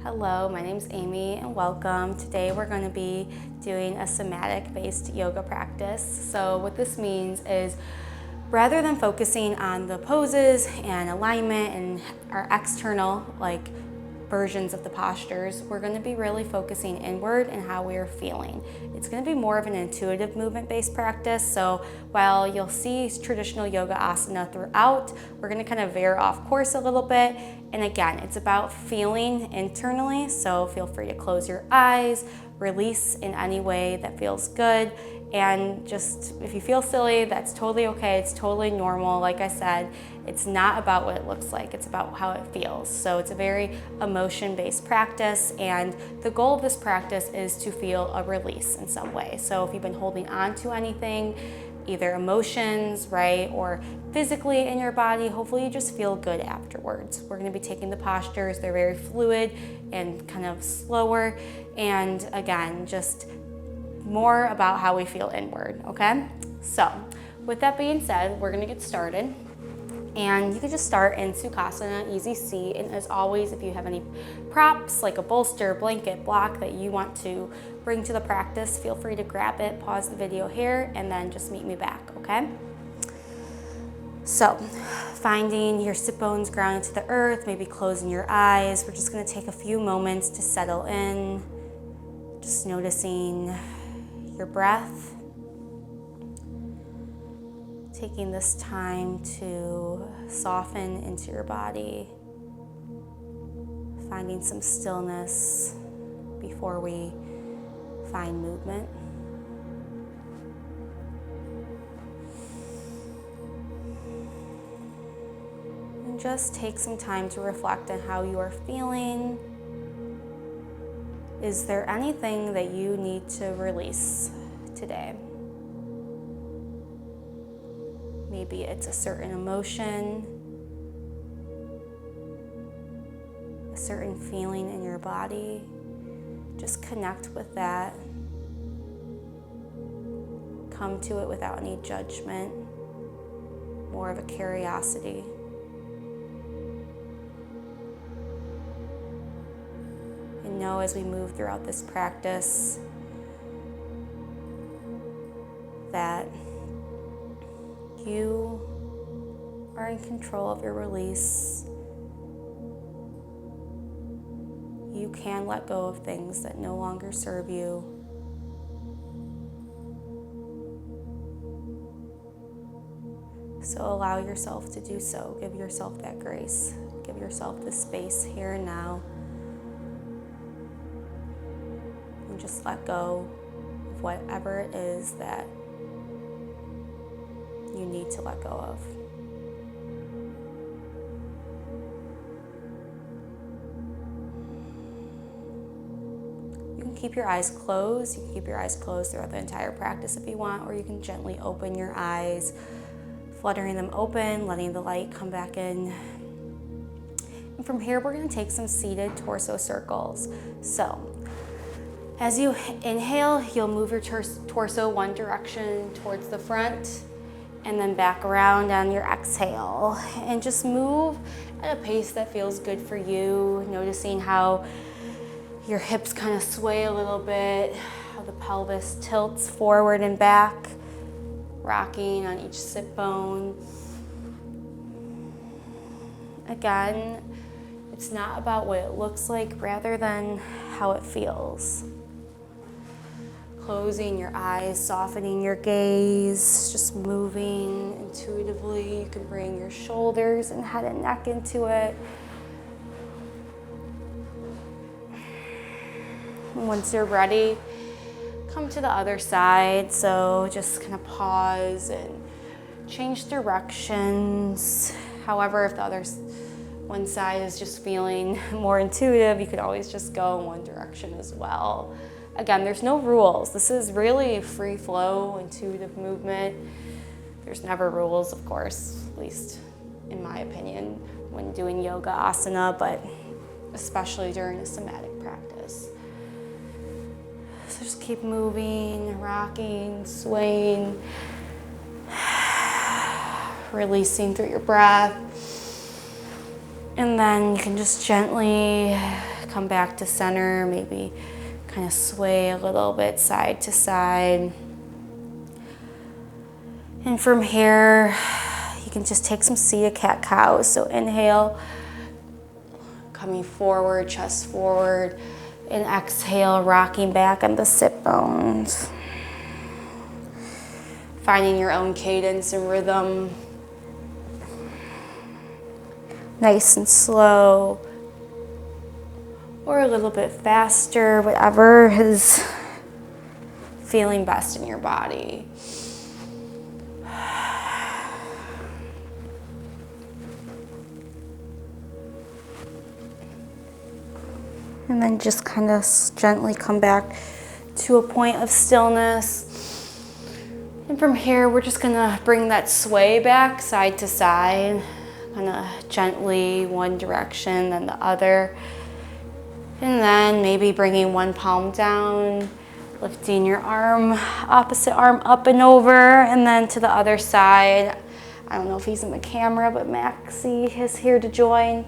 Hello, my name's Amy and welcome. Today we're going to be doing a somatic-based yoga practice. So what this means is rather than focusing on the poses and alignment and our external versions of the postures, we're going to be really focusing inward and how we are feeling. It's going to be more of an intuitive movement-based practice. So while you'll see traditional yoga asana throughout, we're going to kind of veer off course a little bit. And again, it's about feeling internally. So feel free to close your eyes, release in any way that feels good. And just, if you feel silly, that's totally okay. It's totally normal. Like I said, it's not about what it looks like. It's about how it feels. So it's a very emotion-based practice. And the goal of this practice is to feel a release in some way. So if you've been holding on to anything, either emotions, right, or physically in your body, hopefully you just feel good afterwards. We're gonna be taking the postures. They're very fluid and kind of slower. And again, just more about how we feel inward, okay? So with that being said, we're gonna get started. And you can just start in Sukhasana, easy seat. And as always, if you have any props like a bolster, blanket, block that you want to bring to the practice, feel free to grab it, pause the video here, and then just meet me back, okay? So finding your sit bones grounded to the earth, maybe closing your eyes. We're just gonna take a few moments to settle in, just noticing your breath. Taking this time to soften into your body, finding some stillness before we find movement. And just take some time to reflect on how you are feeling. Is there anything that you need to release today? Maybe it's a certain emotion, a certain feeling in your body. Just connect with that. Come to it without any judgment, more of a curiosity. And know as we move throughout this practice that you are in control of your release. You can let go of things that no longer serve you. So allow yourself to do so. Give yourself that grace. Give yourself the space here and now. And just let go of whatever it is that you need to let go of. You can keep your eyes closed. You can keep your eyes closed throughout the entire practice if you want, or you can gently open your eyes, fluttering them open, letting the light come back in. And from here, we're going to take some seated torso circles. So as you inhale, you'll move your torso one direction towards the front, and then back around on your exhale. And just move at a pace that feels good for you, noticing how your hips kind of sway a little bit, how the pelvis tilts forward and back, rocking on each sit bone. Again, it's not about what it looks like, rather than how it feels. Closing your eyes, softening your gaze, just moving intuitively. You can bring your shoulders and head and neck into it. And once you're ready, come to the other side. So just kind of pause and change directions. However, if the one side is just feeling more intuitive, you could always just go in one direction as well. Again, there's no rules. This is really free flow, intuitive movement. There's never rules, of course, at least in my opinion, when doing yoga asana, but especially during a somatic practice. So just keep moving, rocking, swaying, releasing through your breath. And then you can just gently come back to center, maybe kind of sway a little bit side to side. And from here, you can just take some seated cat-cow. So inhale, coming forward, chest forward, and exhale, rocking back on the sit bones. Finding your own cadence and rhythm. Nice and slow, or a little bit faster, whatever is feeling best in your body. And then just kind of gently come back to a point of stillness. And from here, we're just gonna bring that sway back side to side, kind of gently one direction, then the other. And then maybe bringing one palm down, lifting your arm, opposite arm up and over, and then to the other side. I don't know if he's in the camera, but Maxie is here to join.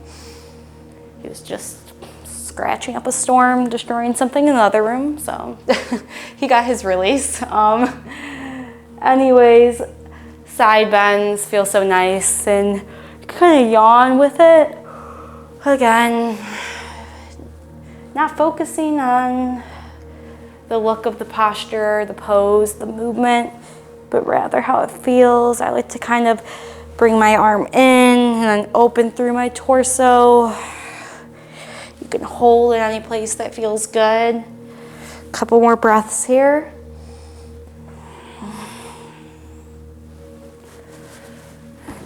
He was just scratching up a storm, destroying something in the other room, so he got his release. Anyways, side bends feel so nice, and kind of yawn with it. Again, not focusing on the look of the posture, the pose, the movement, but rather how it feels. I like to kind of bring my arm in and then open through my torso. You can hold in any place that feels good. A couple more breaths here.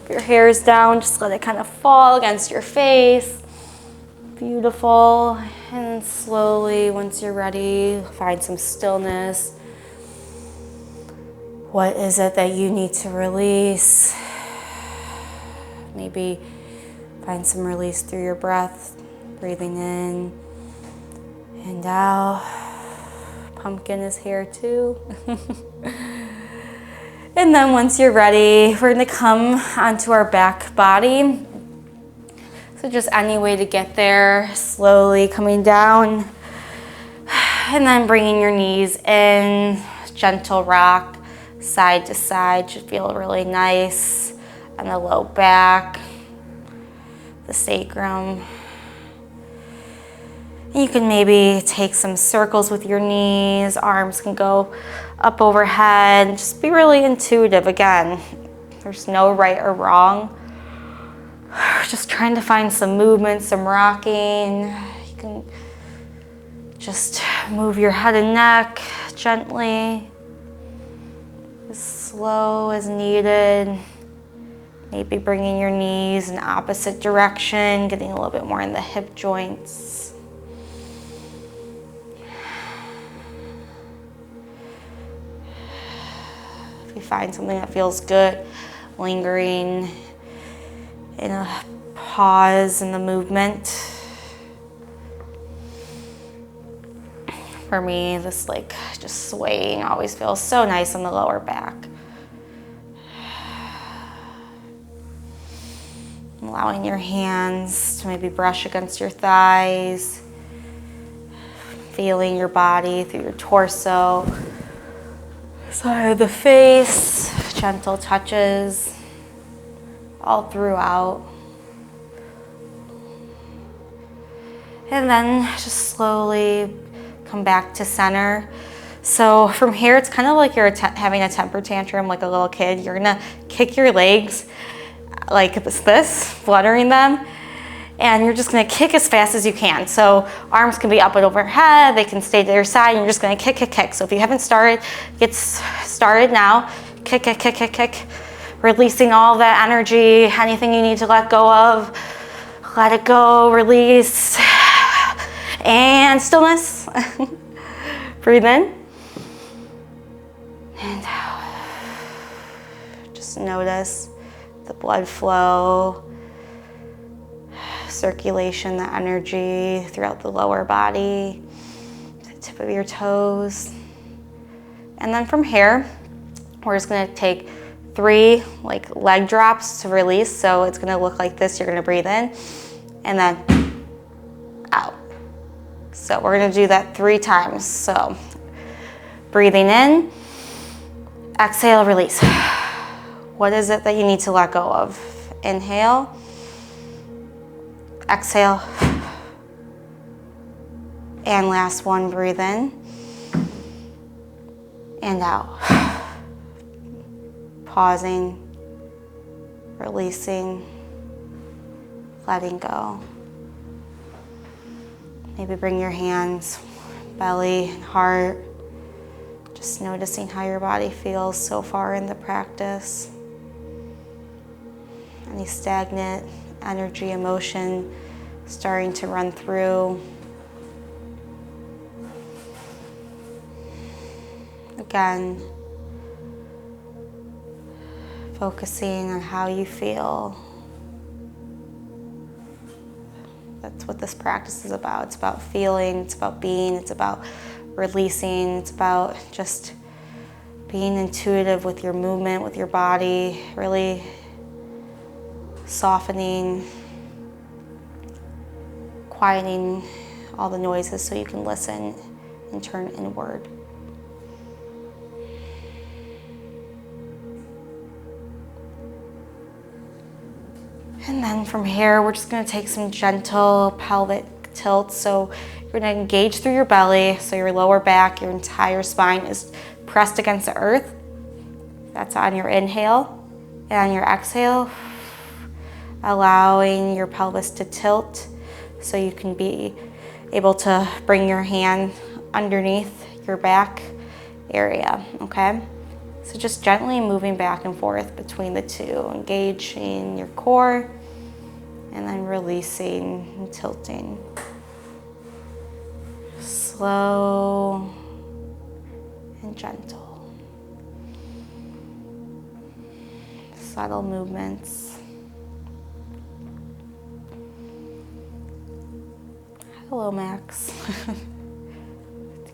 If your hair is down, just let it kind of fall against your face. Beautiful. And slowly, once you're ready, find some stillness. What is it that you need to release? Maybe find some release through your breath, breathing in and out. Pumpkin is here too. And then once you're ready, we're gonna come onto our back body. So just any way to get there, slowly coming down. And then bringing your knees in, gentle rock, side to side. Should feel really nice on the low back, the sacrum. You can maybe take some circles with your knees, arms can go up overhead. Just be really intuitive again. There's no right or wrong. Just trying to find some movement, some rocking. You can just move your head and neck gently, as slow as needed. Maybe bringing your knees in opposite direction, getting a little bit more in the hip joints. If you find something that feels good, lingering in a pause in the movement. For me, this just swaying always feels so nice on the lower back. Allowing your hands to maybe brush against your thighs, feeling your body through your torso, side of the face, gentle touches all throughout. And then just slowly come back to center. So from here, it's kind of like you're having a temper tantrum like a little kid. You're gonna kick your legs like this, fluttering them, and you're just gonna kick as fast as you can. So arms can be up and overhead, they can stay to your side, and you're just gonna kick, kick, kick. So if you haven't started, get started now. Kick, kick, kick, kick, kick. Releasing all that energy, anything you need to let go of, let it go, release. And stillness. Breathe in. And out. Just notice the blood flow, circulation, the energy throughout the lower body, the tip of your toes. And then from here, we're just gonna take 3 leg drops to release. So it's gonna look like this. You're gonna breathe in and then out. So we're gonna do that 3 times. So breathing in, exhale, release. What is it that you need to let go of? Inhale, exhale, and last one, breathe in and out. Pausing, releasing, letting go. Maybe bring your hands, belly, and heart. Just noticing how your body feels so far in the practice. Any stagnant energy, emotion starting to run through. Again, focusing on how you feel. That's what this practice is about. It's about feeling, it's about being, it's about releasing, it's about just being intuitive with your movement, with your body, really softening, quieting all the noises so you can listen and turn inward. And then from here, we're just gonna take some gentle pelvic tilts. So you're gonna engage through your belly, so your lower back, your entire spine is pressed against the earth. That's on your inhale. And on your exhale, allowing your pelvis to tilt so you can be able to bring your hand underneath your back area, okay? So just gently moving back and forth between the two, engaging your core and then releasing and tilting. Slow and gentle. Subtle movements. Hello, Max.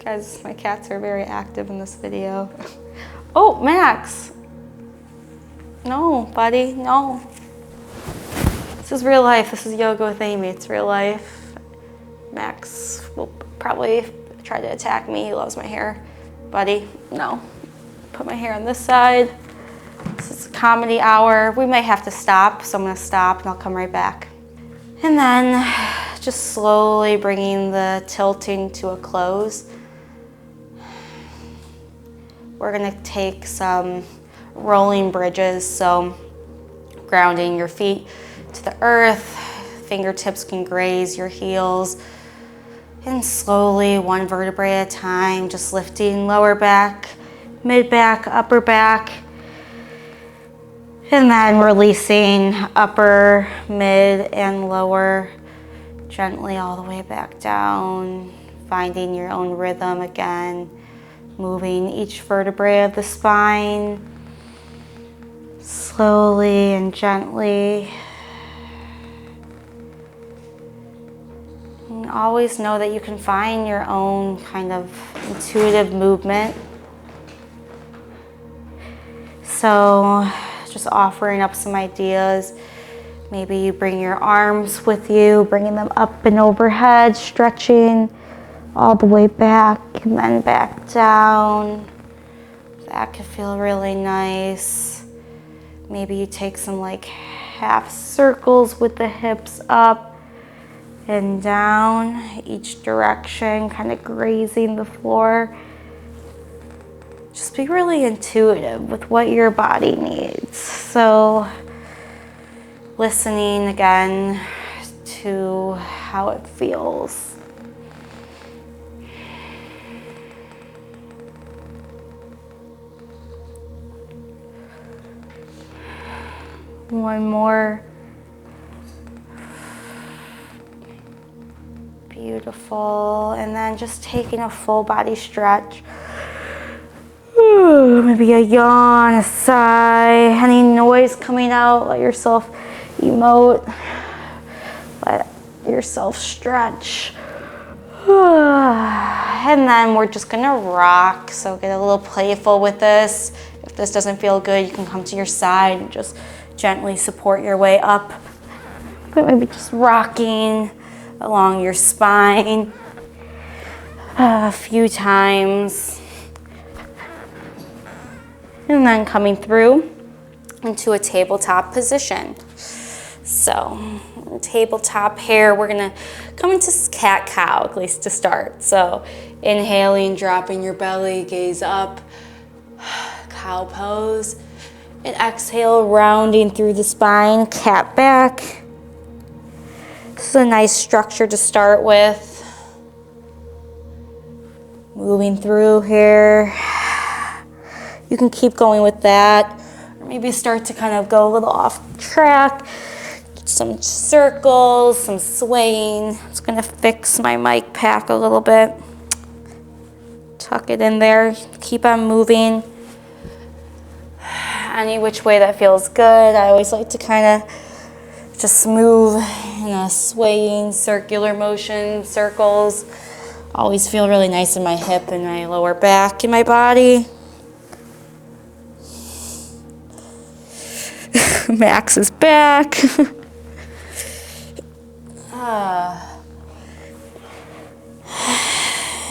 Guys, my cats are very active in this video. Oh, Max. No, buddy, no. This is real life. This is yoga with Amy. It's real life. Max will probably try to attack me. He loves my hair. Buddy, no. Put my hair on this side. This is a comedy hour. We might have to stop, so I'm gonna stop and I'll come right back. And then just slowly bringing the tilting to a close. We're gonna take some rolling bridges, so grounding your feet to the earth, fingertips can graze your heels, and slowly, one vertebrae at a time, just lifting lower back, mid back, upper back, and then releasing upper, mid, and lower, gently all the way back down, finding your own rhythm again. Moving each vertebrae of the spine, slowly and gently. And always know that you can find your own kind of intuitive movement. So just offering up some ideas. Maybe you bring your arms with you, bringing them up and overhead, stretching all the way back and then back down. That could feel really nice. Maybe you take some like half circles with the hips up and down, each direction, kind of grazing the floor. Just be really intuitive with what your body needs. So listening again to how it feels. One more. Beautiful. And then just taking a full body stretch. Maybe a yawn, a sigh, any noise coming out, let yourself emote. Let yourself stretch. And then we're just gonna rock. So get a little playful with this. If this doesn't feel good, you can come to your side and just gently support your way up, but maybe just rocking along your spine. a few times. And then coming through into a tabletop position. So tabletop here, we're gonna come into cat-cow, at least to start. So inhaling, dropping your belly, gaze up, cow pose. And exhale, rounding through the spine, cat back. This is a nice structure to start with. Moving through here. You can keep going with that. Or maybe start to kind of go a little off track. Some circles, some swaying. I'm just gonna fix my mic pack a little bit. Tuck it in there, keep on moving. Any which way that feels good. I always like to kind of just move in a swaying circular motion, circles. Always feel really nice in my hip and my lower back in my body. Max is back.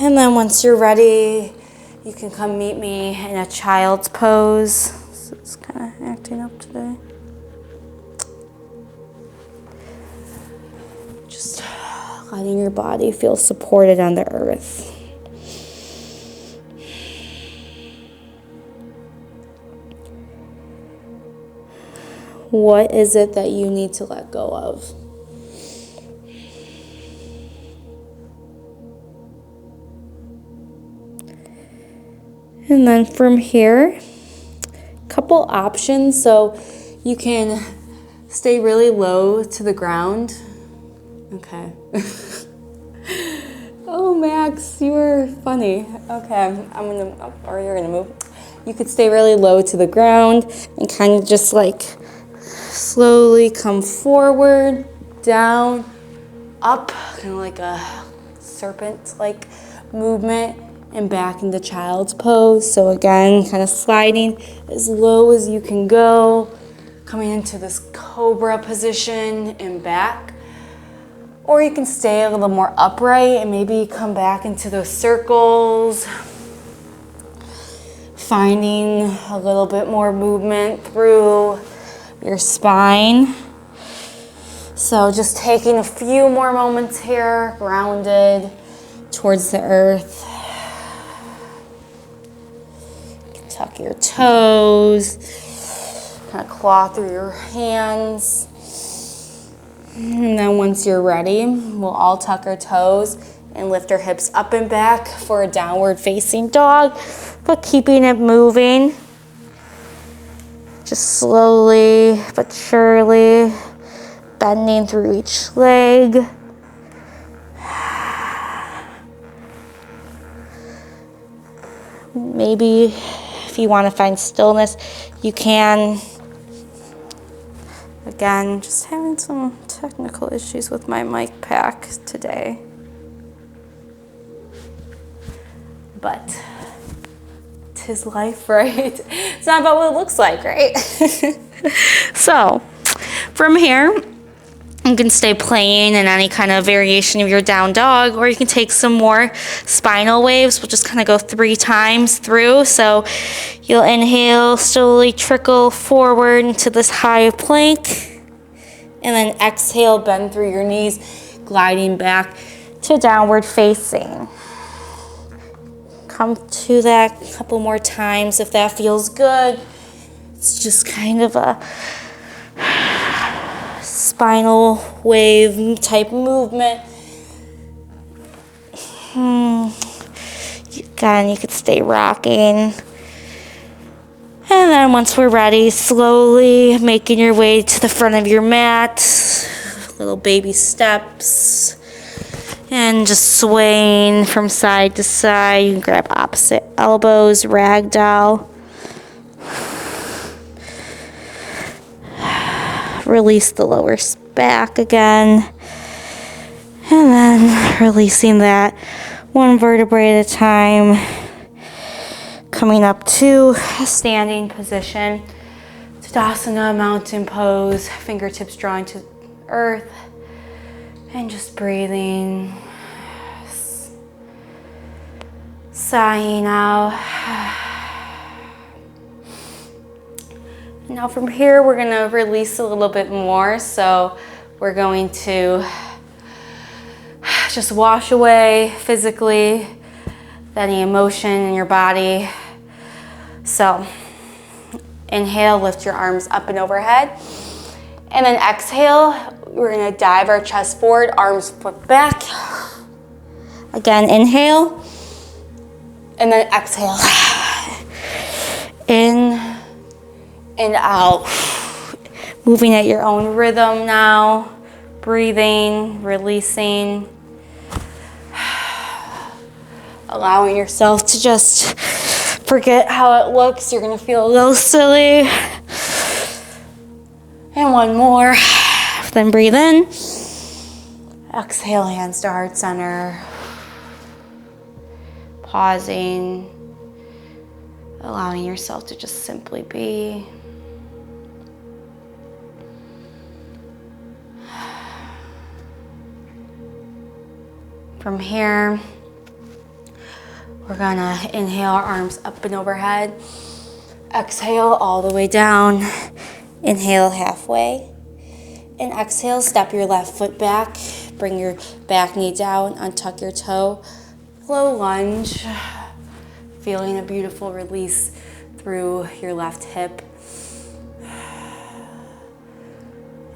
And then once you're ready, you can come meet me in a child's pose. So it's kind of acting up today. Just letting your body feel supported on the earth. What is it that you need to let go of? And then from here, couple options. So you can stay really low to the ground. Okay. Oh, Max, you were funny. Okay, or you're gonna move. You could stay really low to the ground and kind of just like slowly come forward, down, up, kind of like a serpent-like movement, and back into child's pose. So again, kind of sliding as low as you can go, coming into this cobra position and back. Or you can stay a little more upright and maybe come back into those circles, finding a little bit more movement through your spine. So just taking a few more moments here, grounded towards the earth. Tuck your toes, kind of claw through your hands. And then once you're ready, we'll all tuck our toes and lift our hips up and back for a downward facing dog, but keeping it moving. Just slowly but surely bending through each leg. Maybe if you want to find stillness, you can. Again, just having some technical issues with my mic pack today. But 'tis life, right? It's not about what it looks like, right? So from here, you can stay playing in any kind of variation of your down dog, or you can take some more spinal waves. We'll just kind of go 3 times through. So you'll inhale, slowly trickle forward into this high plank. And then exhale, bend through your knees, gliding back to downward facing. Come to that a couple more times if that feels good. It's just kind of a spinal wave type movement. Again, you could stay rocking. And then once we're ready, slowly making your way to the front of your mat. Little baby steps. And just swaying from side to side. You can grab opposite elbows, ragdoll. Release the lower back again. And then releasing that one vertebrae at a time. Coming up to a standing position. Tadasana, mountain pose. Fingertips drawing to earth. And just breathing. Sighing out. Now from here, we're gonna release a little bit more. So we're going to just wash away physically any emotion in your body. So inhale, lift your arms up and overhead. And then exhale, we're gonna dive our chest forward, arms flip back. Again, inhale. And then exhale. In and out. Moving at your own rhythm now. Breathing, releasing. Allowing yourself to just forget how it looks. You're gonna feel a little silly. And one more. Then breathe in. Exhale, hands to heart center. Pausing. Allowing yourself to just simply be. From here, we're gonna inhale, arms up and overhead. Exhale all the way down. Inhale halfway. And exhale, step your left foot back. Bring your back knee down, untuck your toe. Low lunge. Feeling a beautiful release through your left hip.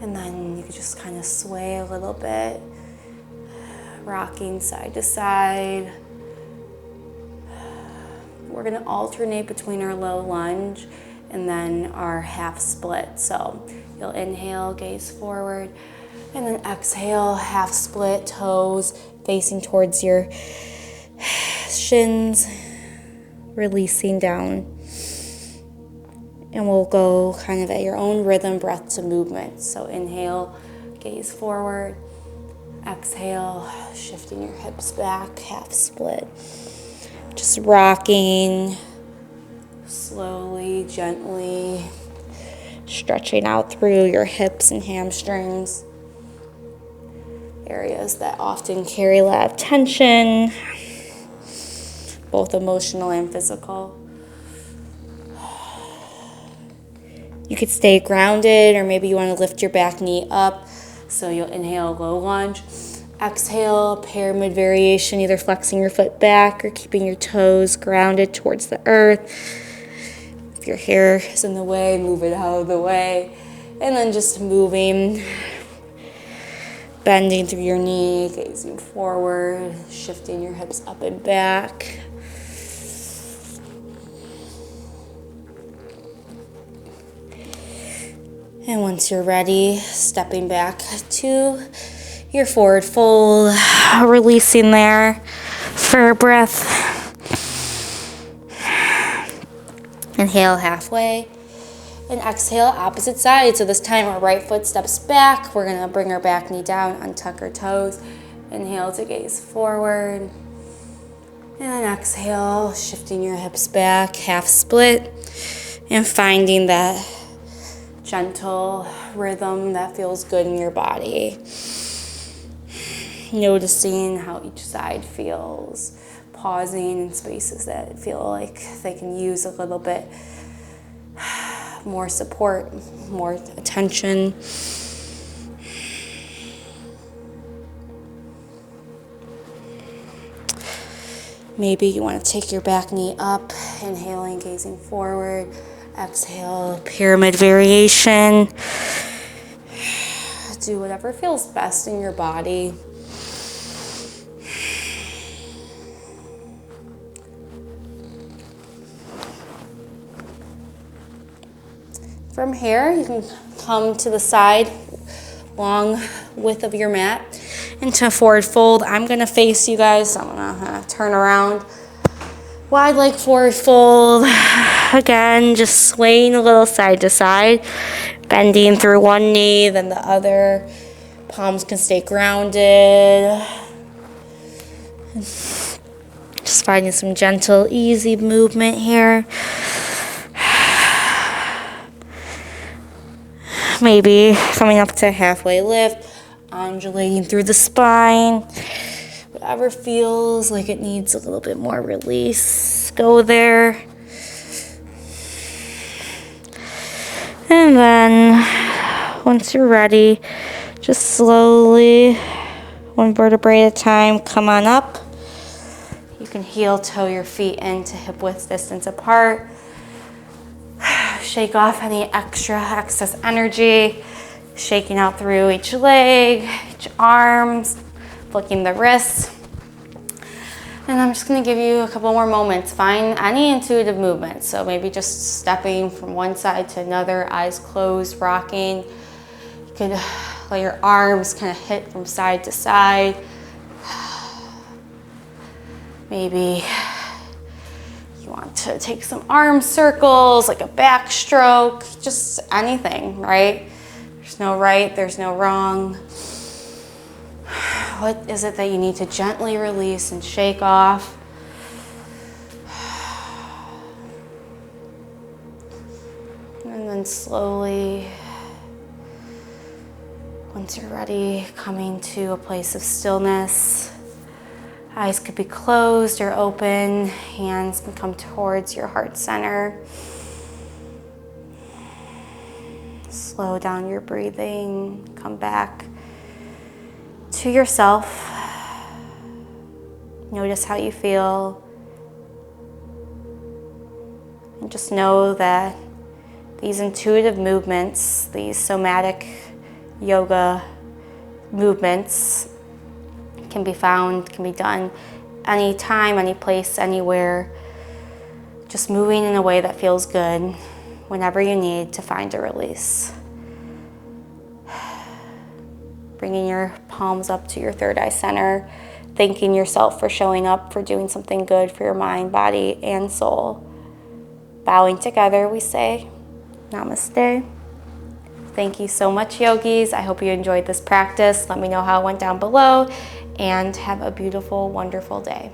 And then you can just kind of sway a little bit. Rocking side to side. We're gonna alternate between our low lunge and then our half split. So you'll inhale, gaze forward, and then exhale, half split, toes facing towards your shins, releasing down. And we'll go kind of at your own rhythm, breath to movement. So inhale, gaze forward, exhale, shifting your hips back, half split. Just rocking slowly, gently, stretching out through your hips and hamstrings, areas that often carry a lot of tension, both emotional and physical. You could stay grounded, or maybe you want to lift your back knee up. So you'll inhale, low lunge. Exhale, pyramid variation, either flexing your foot back or keeping your toes grounded towards the earth. If your hair is in the way, move it out of the way. And then just moving, bending through your knee, gazing forward, shifting your hips up and back. And once you're ready, stepping back to your forward fold, releasing there for a breath. Inhale halfway, and exhale exhale side. So this time our right foot steps back. We're gonna bring our back knee down, untuck our toes. Inhale to gaze forward. And then exhale, shifting your hips back, half split, and finding that gentle rhythm that feels good in your body. Noticing how each side feels, pausing in spaces that feel like they can use a little bit more support, more attention. Maybe you want to take your back knee up, inhaling, gazing forward. Exhale, pyramid variation. Do whatever feels best in your body. From here, you can come to the side, long width of your mat, into a forward fold. I'm gonna face you guys, so I'm gonna turn around. Wide leg forward fold. Again, just swaying a little side to side, bending through one knee, then the other. Palms can stay grounded. Just finding some gentle, easy movement here. Maybe coming up to a halfway lift, undulating through the spine. whatever feels like it needs a little bit more release, go there. And then once you're ready, just slowly, one vertebrae at a time, come on up. You can heel toe your feet into hip width distance apart. Shake off any excess energy, shaking out through each leg, each arm, flicking the wrists. And I'm just gonna give you a couple more moments. Find any intuitive movement. So maybe just stepping from one side to another, eyes closed, rocking. You could let your arms kind of hit from side to side. Maybe you want to take some arm circles, like a backstroke, just anything, right? There's no right, there's no wrong. What is it that you need to gently release and shake off? And then slowly, once you're ready, coming to a place of stillness. Eyes could be closed or open, hands can come towards your heart center. Slow down your breathing, come back to yourself. Notice how you feel. And just know that these intuitive movements, these somatic yoga movements, can be found, can be done anytime, any place, anywhere. Just moving in a way that feels good whenever you need to find a release. Bringing your palms up to your third eye center, thanking yourself for showing up, for doing something good for your mind, body, and soul. Bowing together, we say, Namaste. Thank you so much, yogis. I hope you enjoyed this practice. Let me know how it went down below, and have a beautiful, wonderful day.